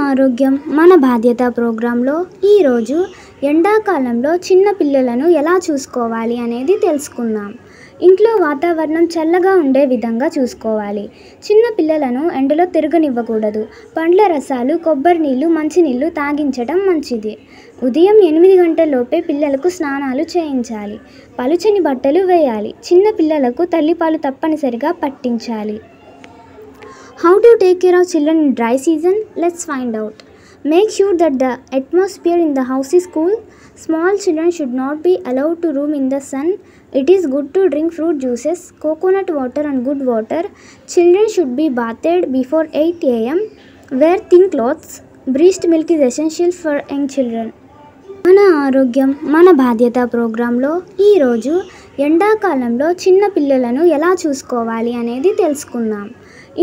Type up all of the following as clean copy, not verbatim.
ఆరోగ్యం మన బాధ్యత ప్రోగ్రాంలో ఈరోజు ఎండాకాలంలో చిన్న పిల్లలను ఎలా చూసుకోవాలి అనేది తెలుసుకుందాం. ఇంట్లో వాతావరణం చల్లగా ఉండే విధంగా చూసుకోవాలి. చిన్న పిల్లలను ఎండలో తిరగనివ్వకూడదు. పండ్ల రసాలు, కొబ్బరి నీళ్ళు, మంచినీళ్ళు తాగించడం మంచిది. ఉదయం 8 గంటలలోపే పిల్లలకు స్నానాలు చేయించాలి. పలుచని బట్టలు వేయాలి. చిన్న పిల్లలకు తల్లిపాలు తప్పనిసరిగా పట్టించాలి. How to take care of children in dry season? Let's find out. Make sure that the atmosphere in the house is cool. Small children should not be allowed to roam in the sun. It is good to drink fruit juices, coconut water and good water. Children should be bathed before 8 a.m. Wear thin clothes. Breast milk is essential for young children. మన ఆరోగ్యం మన బాధ్యత ప్రోగ్రాంలో ఈరోజు ఎండాకాలంలో చిన్న పిల్లలను ఎలా చూసుకోవాలి అనేది తెలుసుకుందాం.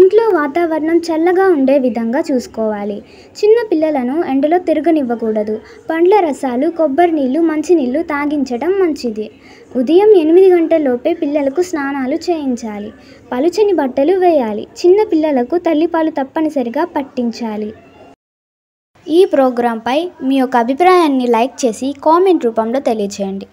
ఇంట్లో వాతావరణం చల్లగా ఉండే విధంగా చూసుకోవాలి. చిన్న పిల్లలను ఎండలో తిరగనివ్వకూడదు. పండ్ల రసాలు, కొబ్బరి నీళ్ళు, మంచినీళ్ళు తాగించడం మంచిది. ఉదయం 8 గంటలలోపే పిల్లలకు స్నానాలు చేయించాలి. పలుచని బట్టలు వేయాలి. చిన్న పిల్లలకు తల్లిపాలు తప్పనిసరిగా పట్టించాలి. ఈ ప్రోగ్రాంపై మీ యొక్క అభిప్రాయాన్ని లైక్ చేసి కామెంట్ రూపంలో తెలియజేయండి.